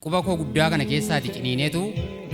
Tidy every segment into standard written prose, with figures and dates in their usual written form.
Quba koo guddaa kana keessaati ciniineetu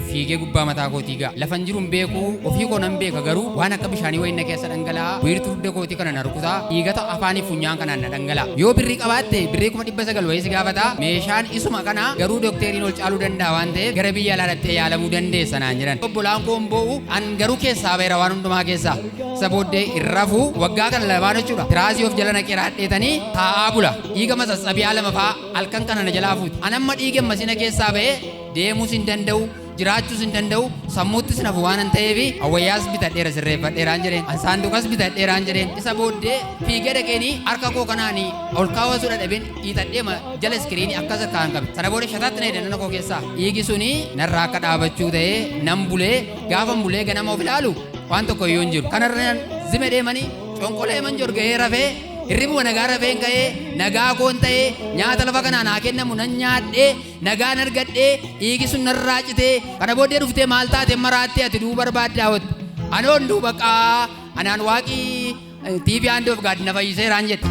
fiigee gubbaa mataa kootii ga'a. Lafan jiruun beeku ofii koo nan beeka garuu waan akka bishaanii wayii na keessa dhangala'a. Wiirtuu dugda kootii kana na rukutaa. Dhiigata afaanii funyaan kanaan na dhangala'a. Yoo birrii qabaatte birrii 900 wayii si gaafata. Meeshaan isuma kana garuu dookteriin ol caaluu danda'a waan ta'eef gara biyya alaa dhattee yaalamuu dandeessa naan jedhan. Obbolaan koo boo'u an garuu keessaa beera waan hundumaa keessaa. Isa booddee irrafu waggaa kana lamaan jechuudha. Tiraasii of jala naqee raadheetanii taa'aa bula. Dhiiga masassabiyaa lama fa'aa halkan kana na jalaa fuuti. Anamma dhiiga masina keessaa ba'ee deemuus hin danda'u. Jiraachuus hin danda'u sammuuttis nafu waan hin ta'eef awwayyaas bitadheera sirreeffadheeraan jedheen ansaanduqas bitadheeraan jedheen isa booddee fiigee dhaqeenii harka koo kanaanii ol kaawwasuu dadhabeen dhiitadheema jala iskiriinii akkas akkaan qabe sana booda shataatti na hidhan koo keessaa dhiigi suni narraa akka dhaabachuu ta'ee nan bulee gaafan bulee ganama of ilaalu waan tokko iyyuu hin jiru kanarra zime deemanii conqolee manjorga'ee rafee hirribu nagaa rafeen ka'ee nagaa koon ta'ee nyaata lafa kanaa naa kennamu nan nyaadhee nagaan argadhee dhiigi sun narraa citee kana booddee dhuftee maal taate maraattee ati duu barbaadde daawwatte anoon duu baqaa anaan waaqii tiivii aandoof gaaddi na fayyiseeraan jedhe.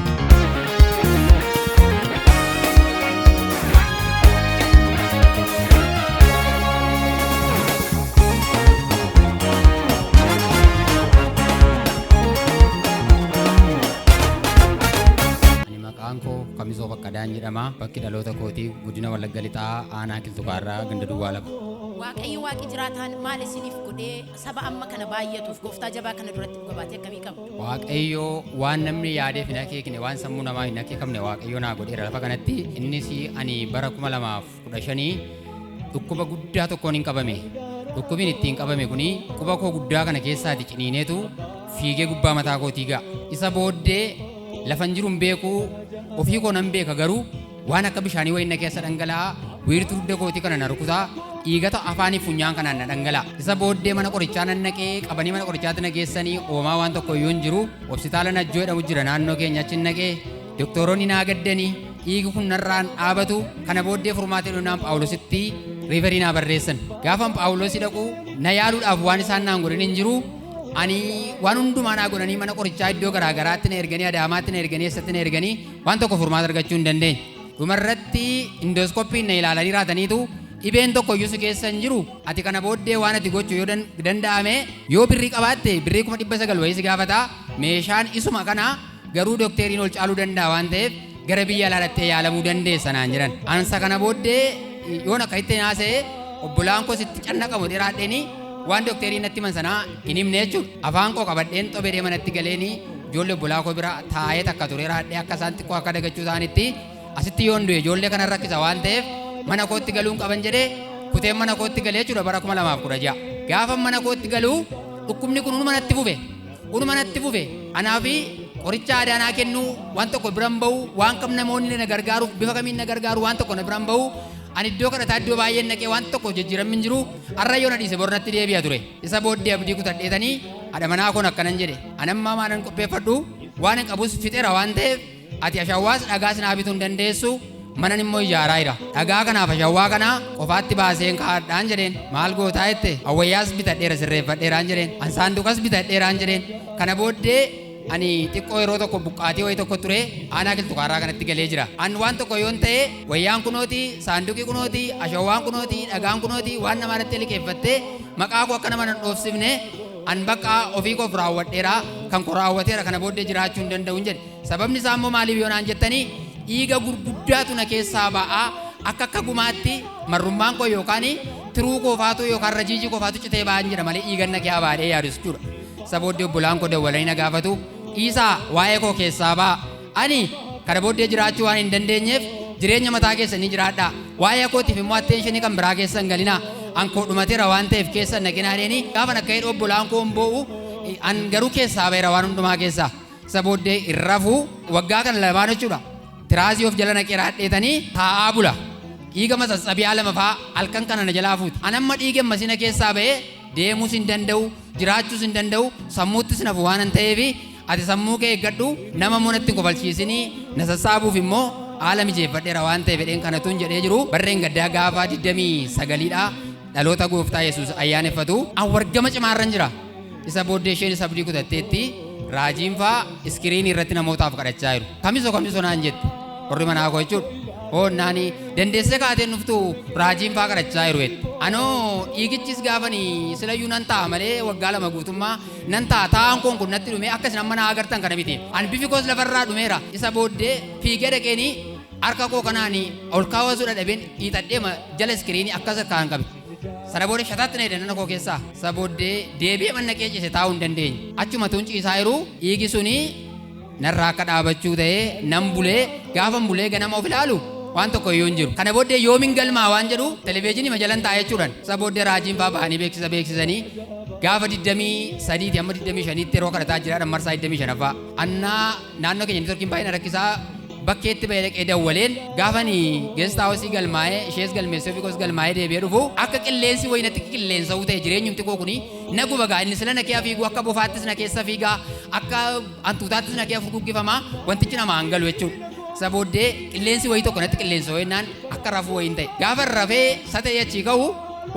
Kamisoo bakka daan jedhama bakki dhaloota kootii guddina Wallagga Lixaa aanaa Kiltukaarraa ganda duwwaa lama. Waaqayyo waaqi jiraataan maal isiniif godhee saba amma kana baay'atuuf gooftaa jabaa kana duratti dhugabaatee akkamii qabdu? Waaqayyo waan namni yaadeef hin akeekne waan sammuu namaa hin akeekamne Waaqayyo naa godheera lafa kanatti innis ani bara 2015 dhukkuba guddaa tokkoon hin qabame. Dhukkubni ittiin qabame kuni quba koo guddaa kana keessaati ciniineetu fiigee gubbaa mataa kootii ga'a. Isa booddee lafan jiruun beeku ofii koo nan beeka garuu waan akka bishaanii wayii na keessa dhangala'a. Wiirtuu dugda kootii kana na rukutaa. Dhiigata afaanii funyaan kanaan na dhangala'a. Isa booddee mana qorichaa nan naqee qabanii mana qorichaatti na geessanii oomaa waan tokko iyyuu hin jiru. Hospitaala Najjoo jedhamu jira naannoo keenya achi naqee doktoroonni naa gaddanii dhiigi kun narraan dhaabatu. Kana booddee furmaatee dhufnaan Phaawuloositti Riifarii naa barreessan. Gaafan Phaawuloosi dhaqu na yaaluudhaaf waan isaan naan godhan hin jiru. Ani waan hundumaa naa godhanii mana qorichaa iddoo garaagaraatti na erganii Adaamaatti na erganii eessatti na erganii waan tokko furmaata argachuu hin dandeenye. Dhumarratti indooskooppiin na ilaalanii raataniitu dhibeen tokko iyyuu si keessa hin jiru. Ati kana booddee waan ati gochuu yoo danda'ame yoo birrii qabaatte birrii 900 wayii si gaafata. Meeshaan isuma kana garuu dookteriin ol caaluu danda'a waan ta'eef gara biyya alaa dhattee yaalamuu dandeessa naan jedhan. Ansa kana booddee yoon akka itti naasee obbolaan koo sitti cannaqamu dhiraadheenii waan dookteriin natti himan sanaa hin himne jechuudha. Afaan koo qabadheen xobee deemanatti galeenii ijoollee obbolaa koo bira taa'ee takka ture raadhee akka isaan xiqqoo akka dagachuu isaanitti asitti yoon du'e ijoollee kana rakkisa waan ta'eef mana kootti galuun qaban jedhee kuteen mana kootti galee jechuudha bara 2016. Gaafa mana kootti galuu dhukkubni kun unuma natti fufe anaafi qoricha aadaa naa kennuu waan tokko biran bahu waan kam namoonni na gargaaruuf bifa kamiin na gargaaru waan tokko na biran bahu. Ani iddoo kadhataa iddoo baay'een naqee waan tokko jijjiiramni hin jiru har'a yoo na dhiise bornatti deebi'a ture. Isa booddee abdii kutadheetanii haadha manaa koon akkanan jedhe anammaa maanan qopheeffadhu waan hin qabus fixeera waan ta'eef ati ashawwaas dhagaas naa bituu hin dandeessu manan immoo ijaaraa jira. Dhagaa kanaaf ashawwaa kanaa qofaatti baaseen kaa'adhaan jedheen maal gootaa jette awwayyaas bitadheera sirreeffadheeraan jedheen ansaanduqas bitadheeraan jedheen kana booddee ani xiqqoo yeroo tokko buqqaatii wayii tokko ture aanaa Kiltukaarraa kanatti galee jira. An waan tokko yoon ta'e wayyaan kunooti saanduqii kunooti ashawwaan kunooti dhagaan kunooti waan namaa irratti liqeeffattee maqaa koo akka nama nan dhoofsifne an bakka ofii koof raawwadheera kan koo raawwateera kana booddee jiraachuu hin danda'u jedhe. Sababni isaa immoo maaliif yoo naan jettanii dhiiga gurguddaatu na keessaa ba'aa akka gumaatti marrummaan koo yookaan tiruu koofaatu yookaan rajiijii koofaatu citee ba'an jedha malee dhiigan na kee baadhee yaadus jechuudha. Isa booddee obbolaan koo dawwalanii na gaafatu dhiisaa waa'ee koo keessaa ba'a. Ani kana booddee jiraachuu waan hin dandeenyeef jireenya mataa keessanii jiraadhaa. Waa'ee kootiif immoo atteenshinii kan biraa keessan galinaa. An koo dhumateera waan ta'eef keessan naqinaa deeni. Gaafan akka hidha obbolaan koo hin boo'u an garuu keessaa ba'eera waan hundumaa keessaa. Isa booddee irrafu waggaa kana lamaan jechuudha. Tiraasii of jala naqee raadheetanii taa'aa bula. Dhiiga masassabiyaa lama fa'aa halkan kana na jalaa fuuti. Anamma dhiiga masina keessaa ba'ee deemuus hin danda'u jiraachuus hin danda'u sammuuttis nafu waan hin ta'eef ati sammuu kee eeggadhu nama monatti kofalchiisinii na sassaabuuf immoo haala mijeeffadheera waan ta'eef fedheen kanatuun jedhee jiru. Barreen gaddaa gaafa 29dha dhaloota gooftaa Yesuus ayyaaneffatu awwargama cimaarran jira. Isa booddee isheen abdii kutatteetti raajiin fa'aa iskiriinii irratti namootaaf kadhachaa jiru. Kamisoo naan jette warri manaa koo jechuudha. hoonnaani dandeessee kaatee nuftu raajiin faa kadhachaa jiru jetti. Anoo dhiigichis gaafanii silayyuu nan ta'a malee waggaa 2 guutummaa nan ta'a taa'an kun natti dhume akkas nama na agartan kana miti. An bifi koos lafarraa dhumeera. Isa booddee fiigee dhaqeenii harka koo kanaanii ol kaawwasuu dadhabeen hiixadheema jala iskiriinii akkas akkaan qabe. Sana booddee shataatti na hidhan koo keessaa. Isa booddee deebi'ee manna kee ciise taa'uu hin dandeenye. Achuma tuun ciisaa jiru dhiigi suni narraa akka dhaabachuu ta'ee nan bulee gaafan bulee ganama of ilaalu waan tokko iyyuu hin jiru. Kana booddee yoomin galmaa waan jedhu televezyiinii majalan taa'ee jechuudhaan. Isa booddee raajiin faa bahanii beeksisanii gaafa 23 amma 25tti yeroo kadhataa jiraadhaan marsaa 25ffaa. Annaa naannoo keenya neetworkiin baay'ina rakkisaa bakkeetti bahee dhaqee dawwaleen gaafanii geestaa haawusii galmaa'ee ishees galmeessee ofii koos galmaa'ee deebi'ee dhufu akka qilleensi wayinatti qilleensa'uu ta'e jireenyumti koo kuni na guba gaa inni sila na kee fiigu akka bofaattis na keessa fiigaa akka hantuutaattis na kee furguggifamaa wantichi nama hangalu jechuudha. Isa booddee qilleensi wayii tokko natti qilleensa'uu jennaan akka rafuu wayiin ta'e gaafa rafee satee achii ka'u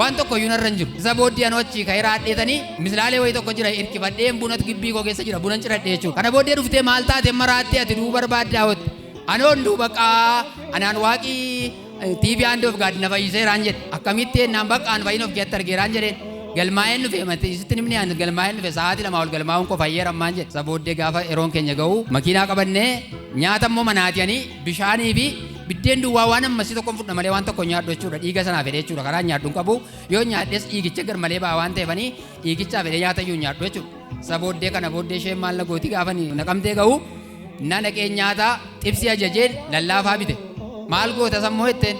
waan tokko iyyuu narra hin jiru. Isa booddee anoo achii ka'ee raadheetanii mislaalee wayii tokko jira hirkifadheen bunatu gibbii koo keessa jira bunan ciradhee jechuudha. Kana booddee dhuftee maal taate maraattee ati duu barbaaddaa hotte. Anoon duu baqaa anaan waaqii TV aandee of gaadina fayyiseeraan jedhe akkamitti ennaan baqaan fayyin of keessatti argeeraan jedheen galmaa'een dhufe matiisitti nimni aan galmaa'een dhufe sa'aatii 2 ol galmaa'uun koo fayyeerammaan jedhe. Isa booddee gaafa yeroon keenya ga'u makiinaa qabannee nyaata immoo manaati'anii bishaanii fi biddeen duwwaa waan ammasii tokko fudhadha malee waan tokko nyaadhu jechuudha. Dhiiga sanaa fedhee jechuudha. Karaa nyaadhu hin qabu yoo nyaadhes dhiigicha gar malee ba'a waan ta'eefanii dhiigichaa fedhee nyaata iyyuu nyaadhu jechuudha. Isa booddee kana booddee isheen maal nagooti gaafa naqamtee ga'u nana kee nyaata xibsii ajajeen lallaafaa bite maal goota sammoo jetteen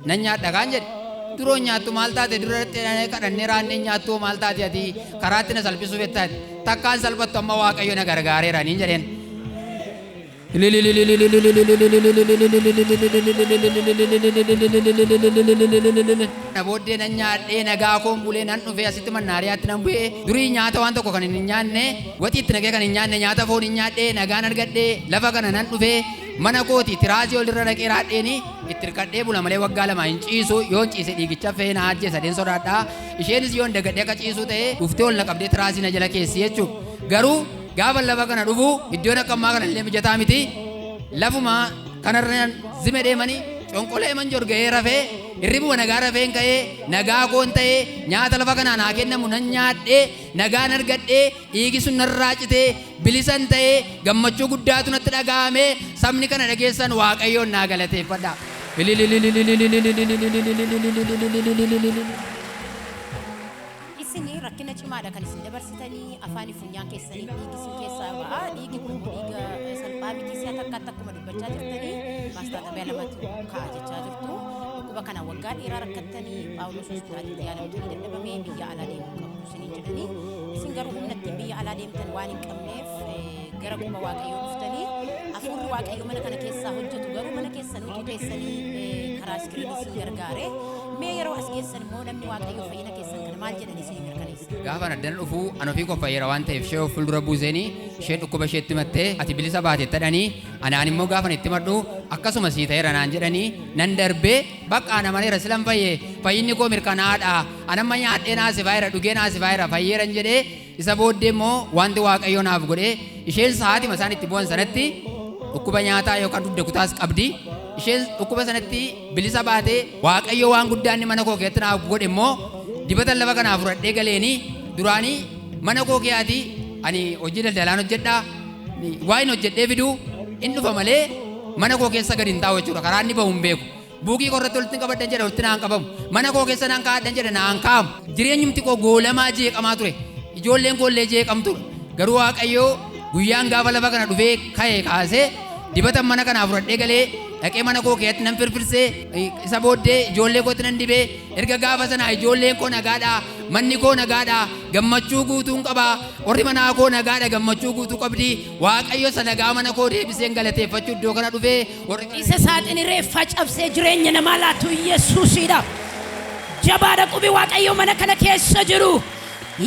nan nyaadha kaan jedhe duroo nyaattu maal taate duratti kadhannee raannee nyaattu maal taate ati karaatti na salphisuuf jettaati takkaan salphattu amma waaqayyo na gargaareera niin jedheen. Na booddee nan nyaadhee nagaa koon bulee nan dhufee asitti mannaariyaatti nan bu'ee durii nyaata waan tokko kan hin nyaanne waxiitti nagee kan hin nyaanne nyaata foon hin nyaadhee nagaan argadhee lafa kana nan dhufee mana kooti tiraasii ol irra dhaqee raadheeni itti hirkadhee bula malee waggaa 2 hin ciisu yoon ciise dhiigicha fee na ajjee sadeen sodaadhaa isheenis yoon dagadhee akka ciisu ta'ee dhuftee ol na qabdee tiraasii na jala keessi jechuudha. Garuu gaafa lafa kana dhufu iddoon akka ammaa kana illee mijataa miti lafuma kanarra zime deemanii conqolee man jorga'ee rafee hirribuma nagaa rafeen ka'ee nagaa koon ta'ee nyaata lafa kanaa naa kennamu nan nyaadhee nagaan argadhee dhiigi sun narraa citee bilisan ta'ee gammachuu guddaatu natti dhaga'amee sabni kana dhageessan waaqayyoon naa galateeffadha. Isinii rakkina cimaadha kan isin dabarsitanii afaanii funyaan keessanii dhiigi isin keessaa ba'a dhiigi kun dhiiga salphaa miti si'a takkaatti akkuma dubbachaa jirtanii maastaaxabiyaa lamatti ka'a jechaa jirtu dhukkuba kana waggaa dheeraa rakkattanii Phaawulos hospitaalitti yaalamtanii dadhabamee biyya alaa deemuu qabdu isiniin jedhanii isin garuu humna ittiin biyya alaa deemtan waan hin qabneef gara quba waaqayyoo dhuftanii hafuurri waaqayyoo mana kana keessaa hojjetu garuu mana keessan utuu teessanii karaa iskiriinii isin gargaare mee yeroo as geessan immoo namni waaqayyoo fayyina keessan kana maal jedhanii isin mirkaneessa. Gaafa addana dhufu an ofii qophaa'eera waan ta'eef ishee of fuuldura buuseenii ishee dhukkuba isheetti mattee ati bilisa baate jedhanii anaan immoo gaafa itti madhu akkasuma sii ta'eera naan jedhanii nan darbee bakka ana maneera silan fayyinni koo mirkanaa'aadha anamma nyaadhee naasifaayera dhugee naasifaayera fayyeeran jedhee isa booddee immoo wanti waaqayyoo naaf godhee isheen sa'aatima isaan itti bu'an sanatti dhukkuba nyaataa yookaan dugda kutaas qabdi. Isheen dhukkuba sanatti bilisa baatee waaqayyo waan guddaa inni mana koo keessatti naaf godhe immoo dibata lafa kanaa fudhadhee galeeni duraanii mana koo keessatti ani hojii daldalaan hojjedhaa waan hojjedhee fiduu inni dhufa malee mana koo keessa gadi hin taa'u jechuudha karaa inni bahu hin beeku buukii korratti walitti qabaddan jedha walitti naan qabamu mana koo keessa naan kaa'addan jedha naan kaa'amu jireenyumti koo goolamaa jeeqamaa ture ijoolleen koollee jeeqamtu garuu waaqayyo guyyaan gaafa lafa kana dhufee ka'ee kaasee dibata mana kanaa fudhadhee galee dhaqee mana koo keessatti nan firfirsee isa booddee ijoollee kootti nan dibee erga gaafa sana ijoolleen koo nagaadhaa manni koo nagaadhaa gammachuu guutuun qabaa warri manaa koo nagaadhaa gammachuu guutuu qabdi waaqayyo nagaa mana koo deebiseen galateeffachuu iddoo kana dhufee isa saaxini reeffaa cabsee jireenya namaa laatu Yesuusidha. Jabaadha qubi waaqayyo mana kana keessa jiru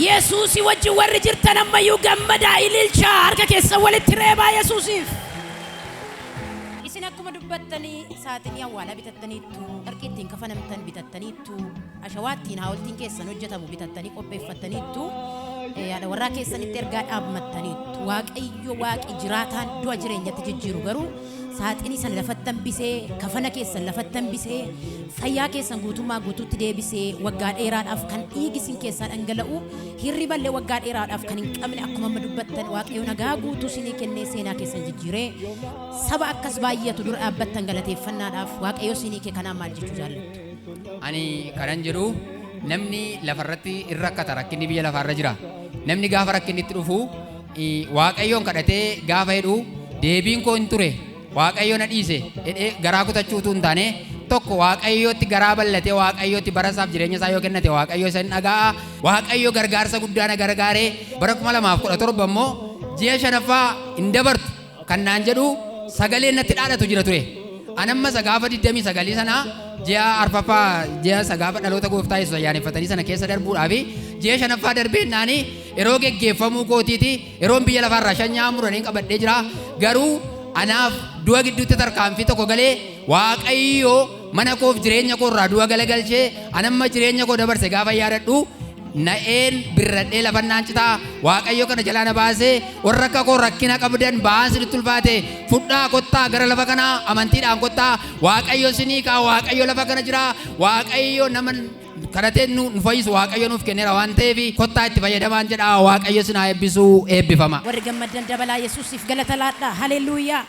Yesuusi wajjin warri jirtan ammayyuu gammadaa ililchaa harka keessa walitti reebaa Yesuusiif. Isin akkuma dubbattanii saaxinii awwaalaa bitattaniittu harki ittiin kafanamtan bitattaniittu ashawaattiin haawultiin keessan hojjetamu bitattanii qopheeffattaniittu yaada warraa keessanitti ergaa dhaabmattaniittu waaqayyo waaqi jiraataan du'a jireenyatti jijjiiru garuu saaxinii sana lafatti hambisee kafana keessan lafatti hambisee fayyaa keessan guutummaa guutuutti deebisee waggaa dheeraadhaaf kan dhiigi isin keessaa dhangala'u hirriballee waggaa dheeraadhaaf kan hin qabne akkuma amma dubbattan Waaqayyo nagaa guutuu isinii kennee seenaa keessan jijjiiree saba akkas baay'atu dura dhaabbattan galateeffannaadhaaf Waaqayyo isinii kee kanaan maal jechuu jaallattu? Ani kanan jedhu namni lafarratti irra akkata rakkinni biyya lafaarra jira. Namni gaafa rakkinni itti dhufu Waaqayyoon kadhatee gaafa jedhu deebiin koo hin ture Waaqayyo na dhiise garaa kutachuutu hin taane tokko Waaqayyootti garaa bal'ate Waaqayyootti barasaaf jireenya isaa yoo kennate Waaqayyo isa hin dhaga'a. Waaqayyo gargaarsa guddaa na gargaaree bara 2017 immoo ji'a 5ffaa hin dabartu kan naan jedhu sagaleen natti dhaadhatu jira ture. Anamma gaafa 29 sana ji'a 4ffaa ji'a gaafa dhaloota gooftaa Yesuus ayyaaneffatanii sana keessa darbuudhaaf ji'a 5ffaa darbeen naani yeroo geggeeffamuu kootiiti yeroon biyya lafaarraa shanyaa muranii qabadhee jira. Garuu anaaf du'a gidduutti tarkaanfii tokko galee Waaqayyo mana koof jireenya koo irraa du'a galagalchee anamma jireenya koo dabarse gaafa yaadadhu na'een birradhee lafannaan citaa Waaqayyo kana jalaa na baasee warra akka koo rakkina qabdan ba'aan sinitti ulfaate fudhaa kottaa gara lafa kanaa amantiidhaan kottaa Waaqayyo sinii kaa Waaqayyo lafa kana jira Waaqayyo nama kadhatee nu fayyisu Waaqayyo nuuf kenneera waan ta'eef kottaa itti fayyadamaan jedha Waaqayyo sinaa eebbisuu eebbifama. Warri gammadan dabalaa Yesuusiif galata laadhaa. Haleluuyaa.